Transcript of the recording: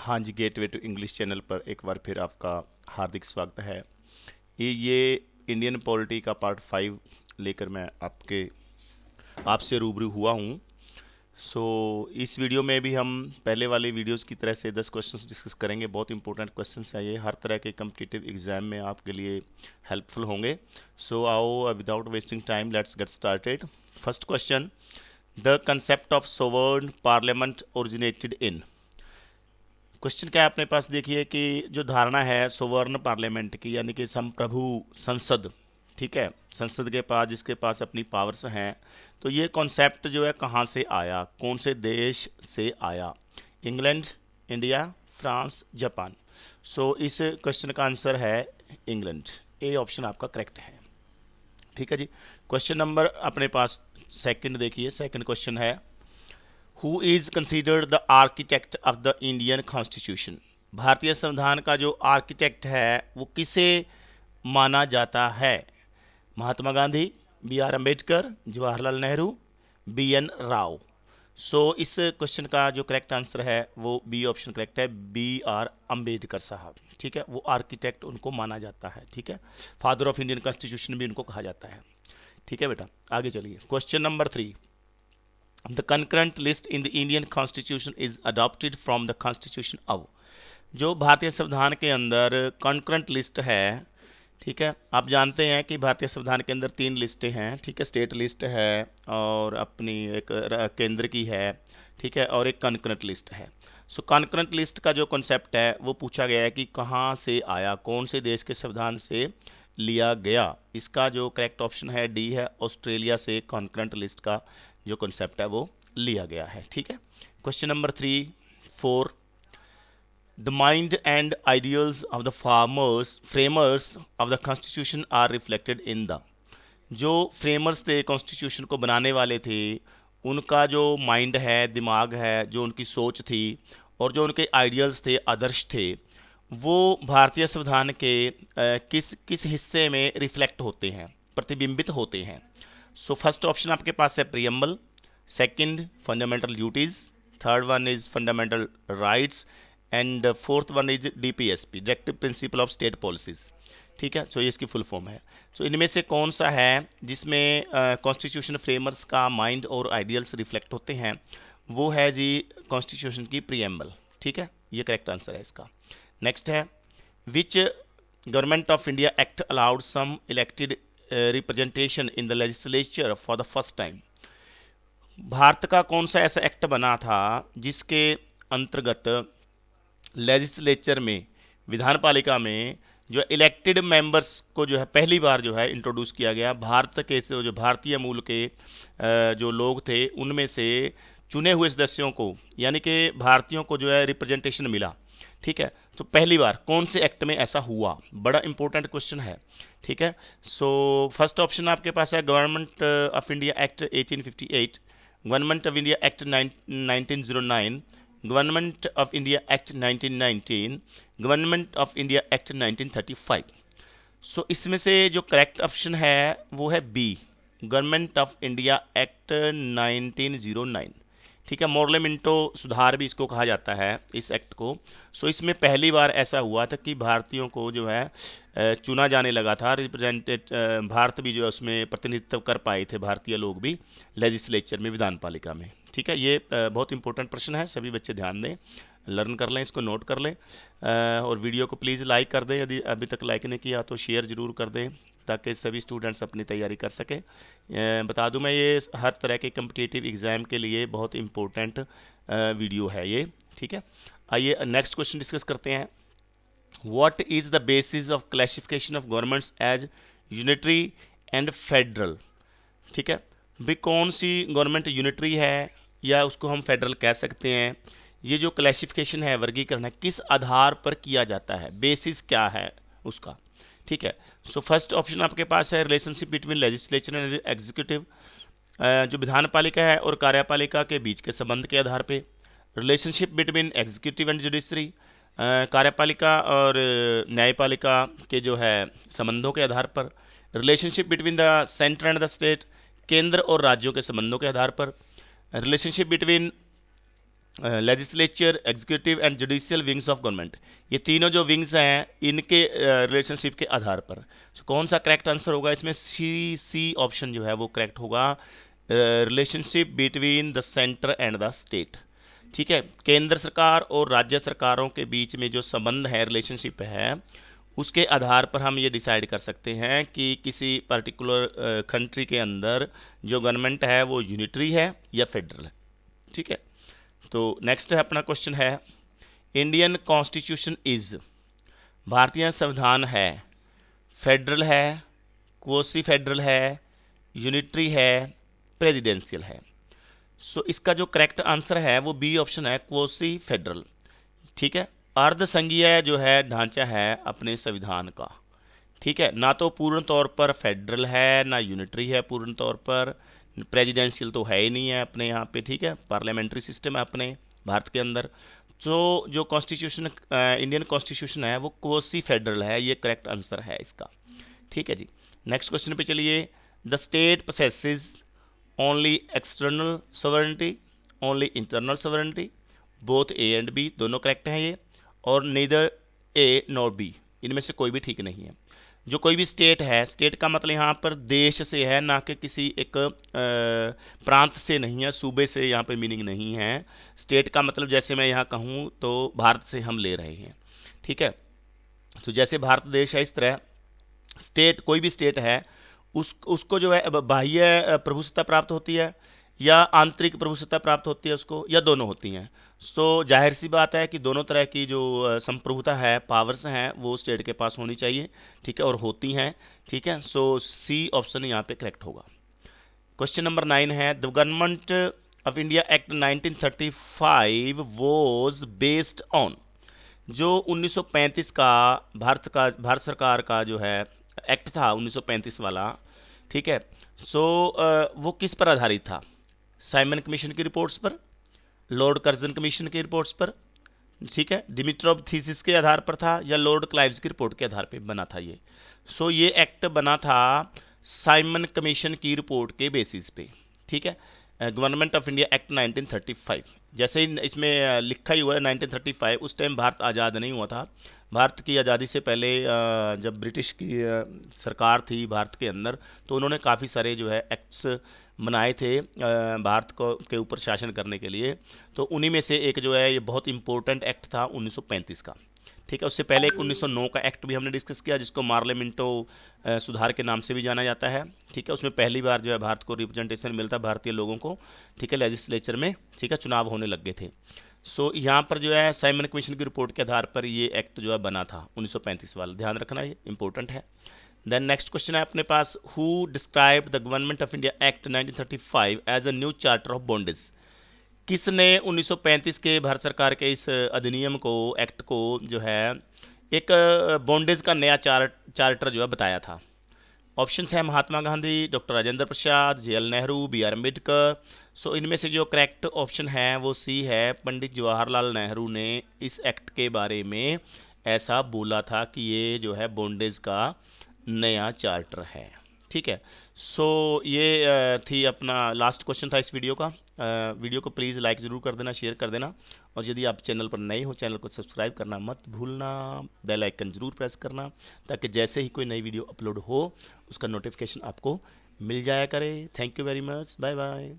हाँ जी, gateway to English channel पर एक बार फिर आपका हार्दिक स्वागत है। ये इंडियन पॉलिटी का पार्ट 5 लेकर मैं आपसे रूबरू हुआ हूँ। इस वीडियो में भी हम पहले वाले वीडियोस की तरह से 10 क्वेश्चंस डिस्कस करेंगे। बहुत इंपॉर्टेंट क्वेश्चंस हैं ये, हर तरह के कम्पिटिटिव एग्जाम में आपके लिए हेल्पफुल होंगे। आओ without wasting time let's get started. First question, the concept of sovereign parliament originated in. Question क्या है अपने पास, देखिए कि जो धारणा है सोवर्ण पार्लियामेंट की, यानी कि संप्रभु संसद, ठीक है, संसद के पास जिसके पास अपनी पावर्स हैं, तो ये कॉन्सेप्ट जो है कहाँ से आया, कौन से देश से आया? England, India, France, Japan. इस क्वेश्चन का आंसर है इंग्लैंड। ए ऑप्शन आपका करेक्ट है, ठीक है जी। क्वेश्चन नंबर अपने पास सेकंड देखिए, सेकंड क्वेश्चन है, Who is considered the architect of the Indian Constitution? भारतीय संविधान का जो आर्किटेक्ट है वो किसे माना जाता है? Mahatma Gandhi, B R Ambedkar, Jawaharlal Nehru, B N Rao. इस क्वेश्चन का जो करेक्ट आंसर है वो बी ऑप्शन करेक्ट है, बी आर अम्बेडकर साहब, ठीक है। वो आर्किटेक्ट उनको माना जाता है, ठीक है। फादर ऑफ इंडियन कॉन्स्टिट्यूशन भी उनको कहा जाता है, ठीक है बेटा। आगे चलिए, question number 3, The concurrent list in the Indian Constitution is adopted from the Constitution of। जो भारतीय संविधान के अंदर concurrent लिस्ट है, ठीक है, आप जानते हैं कि भारतीय संविधान के अंदर 3 लिस्टें हैं, ठीक है। स्टेट लिस्ट है और अपनी एक केंद्र की है, ठीक है, और एक concurrent लिस्ट है। concurrent लिस्ट का जो कॉन्सेप्ट है वो पूछा गया है कि कहाँ से आया, कौन से देश के संविधान से लिया गया। इसका जो करेक्ट ऑप्शन है डी है, ऑस्ट्रेलिया से concurrent लिस्ट का जो कॉन्सेप्ट है वो लिया गया है, ठीक है। Question number 3, 4, the mind and ideals of the framers of the constitution are reflected in the. जो फ्रेमर्स थे, कॉन्स्टिट्यूशन को बनाने वाले थे, उनका जो माइंड है, दिमाग है, जो उनकी सोच थी और जो उनके आइडियल्स थे, आदर्श थे, वो भारतीय संविधान के किस हिस्से में रिफ्लेक्ट होते हैं, प्रतिबिंबित होते हैं? फर्स्ट ऑप्शन आपके पास है preamble, second fundamental duties, third one is fundamental rights and fourth one is DPSP, directive principle of state policies, ठीक है। ये इसकी फुल फॉर्म है। इनमें से कौन सा है जिसमें कॉन्स्टिट्यूशन फ्रेमर्स का माइंड और आइडियल्स रिफ्लेक्ट होते हैं? वो है जी कॉन्स्टिट्यूशन की प्रीएम्बल, ठीक है, ये करेक्ट आंसर है इसका। नेक्स्ट है, which government of India act allowed some elected representation in the legislature for the first time. Bharat का कौन सा ऐसा एक्ट बना था जिसके अंतर्गत लेजिस्लेचर में, विधान पालिका में जो इलेक्टेड मेंबर्स को जो है पहली बार जो है इंट्रोड्यूस किया गया। भारत के जो भारतीय मूल के जो लोग थे उनमें से चुने हुए सदस्यों को, यानी कि भारतीयों को जो है रिप्रेजेंटेशन मिला, ठीक है। पहली बार कौन से एक्ट में ऐसा हुआ? बड़ा इंपॉर्टेंट क्वेश्चन है, ठीक है। फर्स्ट ऑप्शन आपके पास है government of India act 1858, government of India act 1909, government of India act 1919, government of India act 1935। इसमें से जो करेक्ट ऑप्शन है वो है B, government of India act 1909, ठीक है। मोरले मिंटो सुधार भी इसको कहा जाता है, इस एक्ट को। इसमें पहली बार ऐसा हुआ था कि भारतीयों को जो है चुना जाने लगा था, रिप्रेजेंटेड भारत भी जो है उसमें प्रतिनिधित्व कर पाए थे भारतीय लोग भी लेजिस्लेचर में, विधान पालिका में, ठीक है। ये बहुत इंपॉर्टेंट प्रश्न है, सभी बच्चे ध्यान दें, लर्न कर लें, इसको नोट कर लें और वीडियो को प्लीज़ लाइक कर दें, यदि अभी तक लाइक नहीं किया तो शेयर ज़रूर कर दें ताकि सभी स्टूडेंट्स अपनी तैयारी कर सकें। बता दूं मैं, ये हर तरह के कम्पिटिटिव एग्ज़ाम के लिए बहुत इंपॉर्टेंट वीडियो है ये, ठीक है। आइए नेक्स्ट क्वेश्चन डिस्कस करते हैं। What is the basis of classification of governments as unitary and federal, ठीक है। भाई कौन सी गवर्नमेंट यूनिटरी है या उसको हम फेडरल कह सकते हैं? ये जो क्लासिफिकेशन है, वर्गीकरण है, किस आधार पर किया जाता है, बेसिस क्या है उसका, ठीक है। फर्स्ट ऑप्शन आपके पास है relationship between legislature and executive, जो विधान पालिका है और कार्यपालिका के बीच के संबंध के आधार पे। Relationship between executive and judiciary, कार्यपालिका और न्यायपालिका के जो है संबंधों के आधार पर। Relationship between the centre and the state, केंद्र और राज्यों के संबंधों के आधार पर। Relationship between legislature, executive and judicial wings of government, ये तीनों जो विंग्स हैं इनके रिलेशनशिप के आधार पर कौन सा करेक्ट आंसर होगा इसमें? सी ऑप्शन जो है वो करेक्ट होगा, relationship between the centre and the state. ठीक है, केंद्र सरकार और राज्य सरकारों के बीच में जो संबंध है, रिलेशनशिप है, उसके आधार पर हम ये डिसाइड कर सकते हैं कि किसी पर्टिकुलर कंट्री के अंदर जो गवर्नमेंट है वो यूनिटरी है या फेडरल है। ठीक है, तो नेक्स्ट है अपना क्वेश्चन है, इंडियन कॉन्स्टिट्यूशन इज, भारतीय संविधान है, फेडरल है, क्वासी फेडरल है, यूनिटरी है, प्रेसिडेंशियल है। सो इसका जो करेक्ट आंसर है वो बी ऑप्शन है, क्वासी फेडरल। ठीक है, अर्ध संघीय जो है ढांचा है अपने संविधान का। ठीक है, ना तो पूर्ण तौर पर फेडरल है ना यूनिटरी है पूर्ण तौर पर, प्रेसिडेंशियल तो है ही नहीं है अपने यहाँ पे। ठीक है, पार्लियामेंट्री सिस्टम है अपने भारत के अंदर। तो जो कॉन्स्टिट्यूशन इंडियन कॉन्स्टिट्यूशन है वो क्वासी फेडरल है, ये करेक्ट आंसर है इसका। ठीक है जी, नेक्स्ट क्वेश्चन पे चलिए। The state possesses only external sovereignty, only internal sovereignty, both A and B, दोनों करेक्ट हैं ये, और नीदर ए नॉर बी, इनमें से कोई भी ठीक नहीं है। जो कोई भी स्टेट है, स्टेट का मतलब यहाँ पर देश से है, ना कि किसी एक प्रांत से नहीं है, सूबे से यहाँ पे मीनिंग नहीं है। स्टेट का मतलब जैसे मैं यहाँ कहूँ तो भारत से हम ले रहे हैं। ठीक है, तो जैसे भारत देश है इस तरह स्टेट, कोई भी स्टेट है उसको जो है बाह्य प्रभुसत्ता प्राप्त होती है या आंतरिक प्रभुसत्ता प्राप्त होती है उसको, या दोनों होती हैं। तो जाहिर सी बात है कि दोनों तरह की जो संप्रभुता है, पावर्स हैं, वो स्टेट के पास होनी चाहिए। ठीक है, और होती हैं। ठीक है, सो सी ऑप्शन यहाँ पे करेक्ट होगा। क्वेश्चन नंबर 9 है, the government of India act 1935 was based on, जो 1935 का भारत सरकार का जो है एक्ट था 1935 वाला। ठीक है, सो वो किस पर आधारित था? साइमन कमीशन की रिपोर्ट्स पर, लॉर्ड कर्जन कमीशन की रिपोर्ट्स पर, ठीक है, डिमिट्रोव थीसिस के आधार पर था, या लॉर्ड क्लाइव्स की रिपोर्ट के आधार पर बना था ये? सो ये एक्ट बना था साइमन कमीशन की रिपोर्ट के बेसिस पे। ठीक है, गवर्नमेंट ऑफ इंडिया एक्ट 1935, जैसे ही इसमें लिखा ही हुआ है 1935, उस टाइम भारत आज़ाद नहीं हुआ था। भारत की आज़ादी से पहले जब ब्रिटिश की सरकार थी भारत के अंदर, तो उन्होंने काफ़ी सारे जो है एक्ट्स बनाए थे भारत को के ऊपर शासन करने के लिए। तो उन्हीं में से एक जो है ये बहुत इंपॉर्टेंट एक्ट था 1935 का। ठीक है, उससे पहले एक 1909 का एक्ट भी हमने डिस्कस किया, जिसको मार्लियामेंटो सुधार के नाम से भी जाना जाता है। ठीक है, उसमें पहली बार जो है भारत को रिप्रेजेंटेशन मिलता भारतीय लोगों को। ठीक है, लेजिस्लेचर में। ठीक है, चुनाव होने लग गए थे। सो यहाँ पर जो है साइमन कमीशन की रिपोर्ट के आधार पर ये एक्ट जो है बना था 1935 वाला, ध्यान रखना ये इंपॉर्टेंट है। देन नेक्स्ट क्वेश्चन है अपने पास, who described the government of India act 1935 as a new charter of bondage, किसने 1935 के भारत सरकार के इस अधिनियम को, एक्ट को जो है एक बॉन्डेज का नया चार्टर जो है बताया था? ऑप्शंस हैं Mahatma Gandhi, doctor Rajendra Prasad, JL Nehru, B R. Ambedkar. सो इनमें से जो करेक्ट ऑप्शन है वो सी है, पंडित जवाहरलाल नेहरू ने इस एक्ट के बारे में ऐसा बोला था कि ये जो है बॉन्डेज का नया चार्टर है। ठीक है, सो ये थी अपना लास्ट क्वेश्चन था इस वीडियो का। वीडियो को प्लीज़ लाइक ज़रूर कर देना, शेयर कर देना, और यदि आप चैनल पर नए हो चैनल को सब्सक्राइब करना मत भूलना, बेल आइकन ज़रूर प्रेस करना, ताकि जैसे ही कोई नई वीडियो अपलोड हो उसका नोटिफिकेशन आपको मिल जाया करे। Thank you very much, bye bye.